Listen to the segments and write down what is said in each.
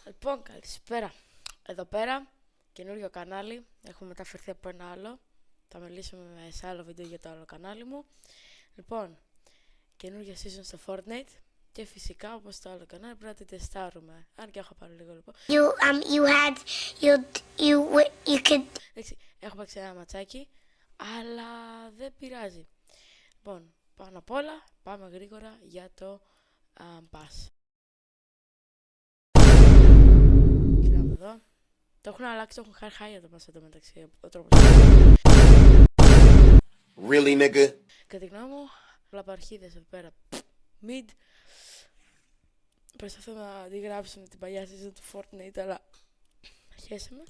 Λοιπόν, καλησπέρα. Εδώ πέρα, καινούριο κανάλι. Έχουμε μεταφερθεί από ένα άλλο. Θα μιλήσουμε σε άλλο βίντεο για το άλλο κανάλι μου. Λοιπόν, καινούργια season στο Fortnite. Και φυσικά, όπως το άλλο κανάλι, πρέπει να τη τεστάρουμε. Αν και έχω πάρει λίγο λοιπόν. Εντάξει, έχω παίξει ένα ματσάκι, αλλά δεν πειράζει. Λοιπόν, πάνω απ' όλα, πάμε γρήγορα για το pass. Κοιτάμε εδώ. Το έχουν αλλάξει, το έχουν χάρη το pass εδώ μεταξύ. Ο τρόπος. Really, nigga? Κατά τη γνώμη μου, λαπαρχίδες εδώ πέρα. Mid. Προσπαθώ να αντιγράψουμε την παλιά season του Fortnite, αλλά χέσαμε.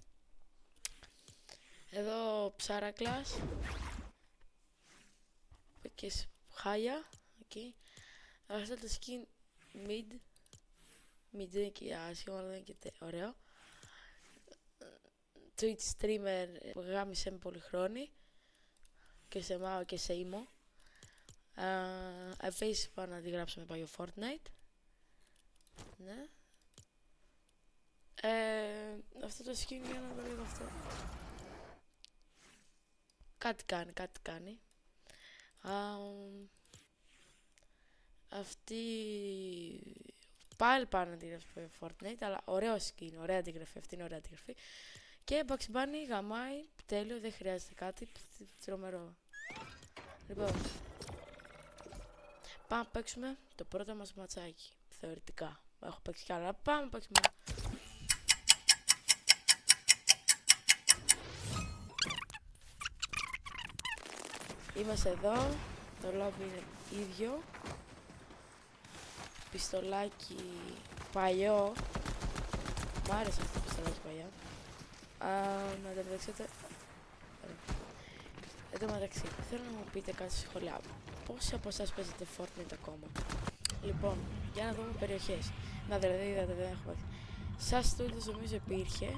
Εδώ ψάρακλας. Και χάλια. Okay. Αυτό το skin mid. Mid είναι και άσχημα, αλλά δεν είναι και ωραίο. Twitch streamer που γάμισε με πολυχρόνη. Και σε μάω και σε ήμο. Επίσης πάω να αντιγράψουμε παλιό Fortnite. Ναι. Αυτό το skin για να δω λίγο αυτό. Κάτι κάνει. Αυτή πάλι πάνω αντιγραφή Fortnite, αλλά ωραίο skin, ωραία αντιγραφή, αυτή είναι ωραία αντιγραφή. Και Bugs Bunny γαμάει, τέλειο, δεν χρειάζεται κάτι, τρομερό. Λοιπόν, πάμε να παίξουμε το πρώτο μας ματσάκι, θεωρητικά. Έχω παίξει κι άλλα, πάμε να παίξουμε. Είμαστε εδώ, το lobby είναι ίδιο. Πιστολάκι παλιό. Μ' άρεσε αυτό το πιστολάκι παλιό. Να το μεταξύτε. Εν τω μεταξύ, θέλω να μου πείτε κάτι στη σχολιά. Πόσοι από εσάς παίζετε Fortnite ακόμα? Λοιπόν, για να δούμε περιοχές. Να δηλαδή είδατε, δεν έχω παίξει. Σαν στούντιος νομίζω υπήρχε.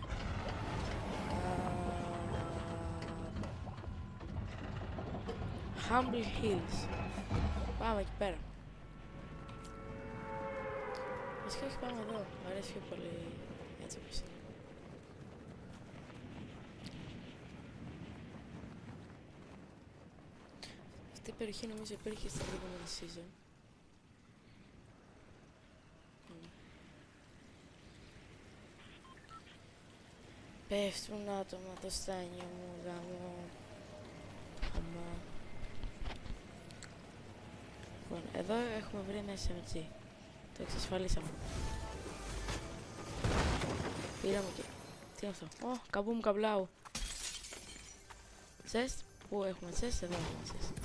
Humble Hills. Πάμε εκεί πέρα. Βασικά όχι, πάμε εδώ. Μου αρέσει πιο πολύ έτσι όπως είναι. Αυτή η περιοχή νομίζω υπήρχε στην προηγούμενη season. Πέφτουν άτομα το στάνιο μου, γάμο. Λοιπόν, εδώ έχουμε βρει ένα SMG. Το εξασφαλίσαμε. Πήραμε και... Τι είναι αυτό? Ω, καμπού μου καμπλάου. Τσέστ. Πού έχουμε τσέστ? Εδώ έχουμε τσέστ.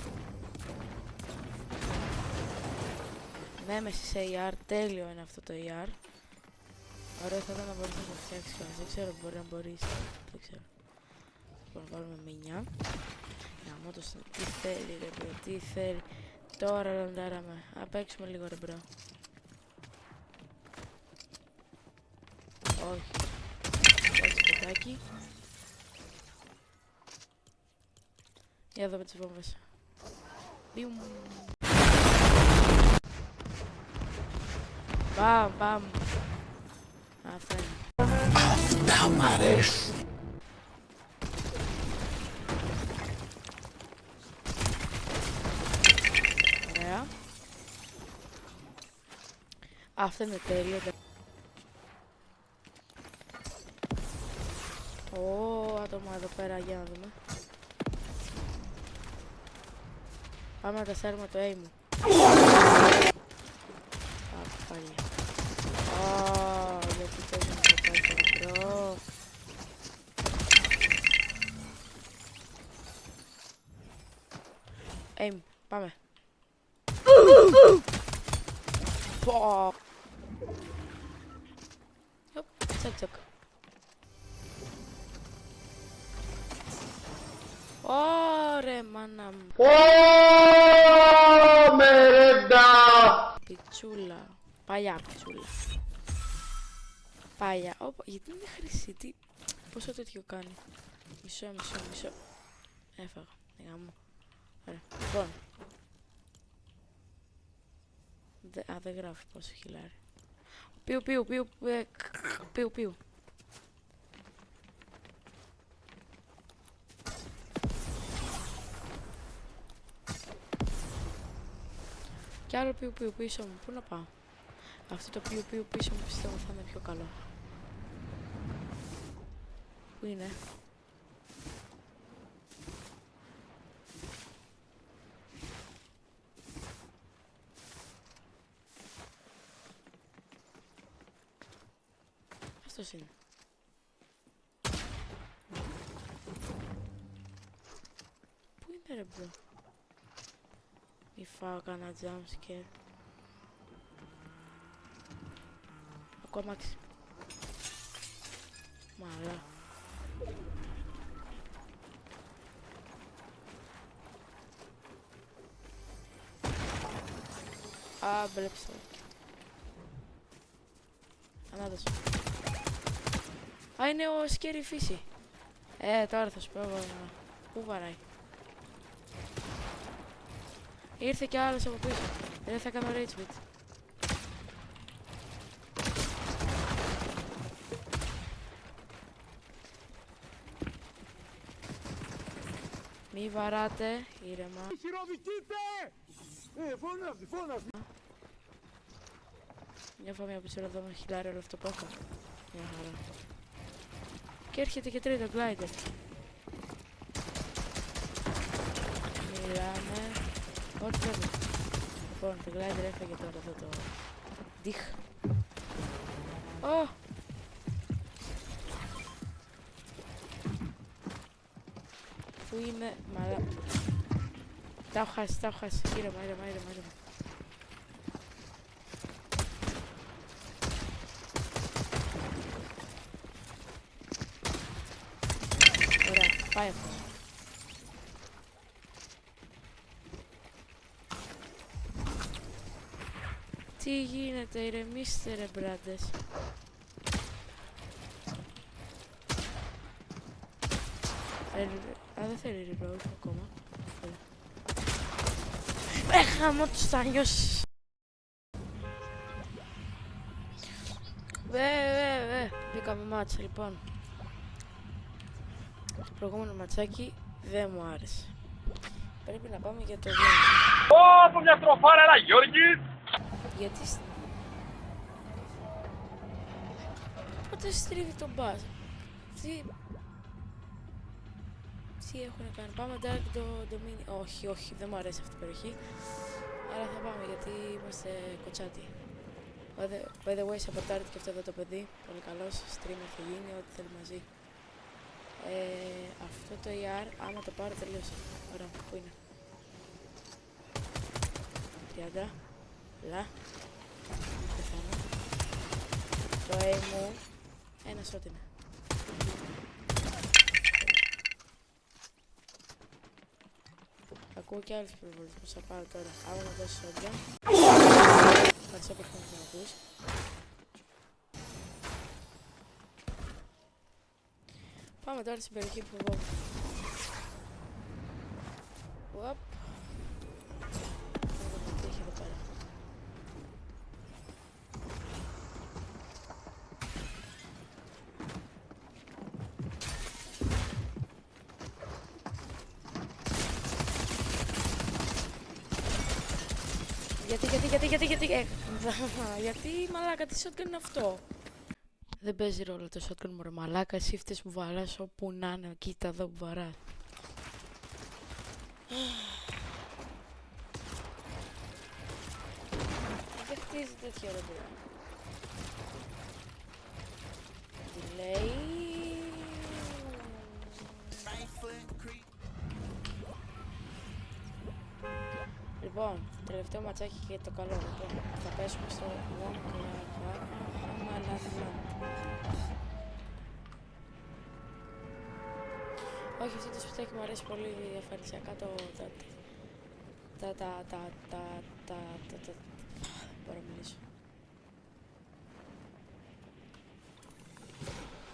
Νέμεσης AR. Τέλειο είναι αυτό το AR. Ωραίο θα ήταν να μπορείς να το φτιάξεις κιόλας. Δεν ξέρω, μπορεί να μπορείς. Δεν ξέρω. Λοιπόν, βάλουμε μηνιά. Να το τι θέλει ρε μπρο, τι θέλει. Τώρα ραντάραμε. Να παίξουμε λίγο ρε μπρο. Όχι. Όχι ποτάκι. Για δούμε τις βόμβες. Μπιουμ. Μπαμ. Αυτά είναι. Αυτά μ' αρέσουν. Ωραία. Αυτό είναι τέλειο. Ω, άτομα εδώ πέρα, για να δούμε. Πάμε να τεστάρουμε το aim μου. Πάλι. Γιατί το έγινε το πάει τώρα. Aim, πάμε. Πω. Τσακ. Ωρε μάνα μου. Μερέντα! Πιτσούλα. Παλιά πιτσούλα. Παλιά. Γιατί είναι χρυσή, τι... Πόσο τέτοιο κάνει. Μισό. Έφαγα. Γαμώ. Ωραία. Λοιπόν. Δεν γράφει πόσο χιλάρι. Πιου. Πιου. Κι άλλο πιου πίσω μου. Πού να πάω? Αυτό το πιου πίσω μου πιστεύω θα είναι πιο καλό. Πού είναι? Αυτός είναι. Πού είναι ρε μπρο? Μη φάω κανένα jumpscare. Ακούω αμάξι. Μαλά. Α, μπλε πιστόλι. Ανάδωσε. Α, είναι ο σκέρι φύση. Τώρα θα σου πω εγώ. Πού βαράει? Ήρθε κι άλλος από πίσω. Δεν θα κάνω rage bit. Μη βαράτε, ήρεμα. Χειροδικείτε! Φώναζε! Μια φάμε από τώρα εδώ με χιλάρι όλο αυτό που έχω. Μια χαρά. Και έρχεται και τρίτο glider. Μιλάμε. Ό,τι πρέπει. Λοιπόν, το glider έφαγε τώρα εδώ το... Διχ. Ω! Πού είναι, μαλά. Τα έχω χάσει. Ήρεμα. Ωραία, πάει αυτός. Τι γίνεται, ηρεμήστε ρε μπράντες. Δεν θέλει reload ακόμα. Χαμώ τους θα νιώσεις. Μπήκαμε μάτσα λοιπόν. Το προηγούμενο ματσάκι δεν μου άρεσε. Πρέπει να πάμε για το δεύτερο. Από μια τροφάρα, έλα Γιώργη! Γιατί... Πότε στρίβει τον μπάζ. Τι έχουν κάνει. Πάμε Dark Dominion. Όχι, δεν μου αρέσει αυτή η περιοχή. Αλλά θα πάμε γιατί είμαστε κοτσάτοι. By the way, σαπορτάρετε και αυτό εδώ το παιδί. Πολύ καλός. Streamer θα γίνει, ό,τι θέλει μαζί. Αυτό το AR, άμα το πάρω τελείωσε. Ωραία, πού είναι? 30. Λα. Πεθάνω. Το aim μου. Ένα shot είναι. Ακούω και άλλες προβολές που θα πάω τώρα. Άμα να δώσεις shotgun. Ευχαριστώ που έχετε να ακούς. Πάμε τώρα στην περιοχή που εγώ. Ουαπ. Να δούμε τι έχει εδώ πέρα. Γιατί μαλάκα, τι shotgun είναι αυτό? Δεν παίζει ρόλο το shotgun μωρέ μαλάκα, εσύ φταίς που βαράς όπου να είναι, κοίτα εδώ που βαράς. Δεν χτίζει τέτοιο ρε μπρο. Τι λέει? Λοιπόν, τελευταίο ματσάκι και το καλό. Λοιπόν, θα πέσουμε στο One Όχι, αυτό το σπιτάκι μου αρέσει πολύ διαφανισιακά μπορώ να μιλήσω.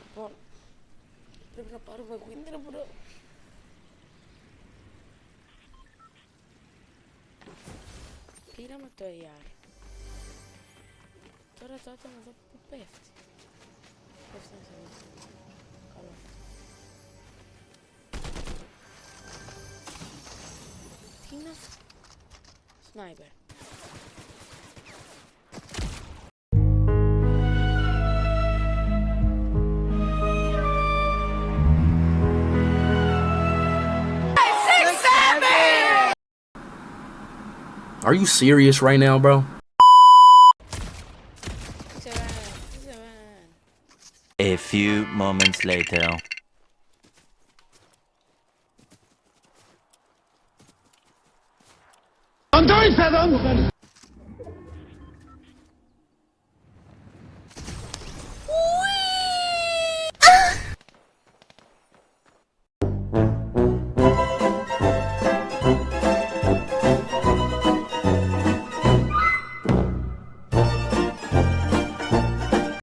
Λοιπόν, πρέπει να πάρουμε winner, bro. Πήραμε το AR. Τώρα το άτομο εδώ που πέφτει. Καλό. Τι είναι αυτό? Σνάιπερ. Are you serious right now, bro? A few moments later. ¿Cuánto hice, don?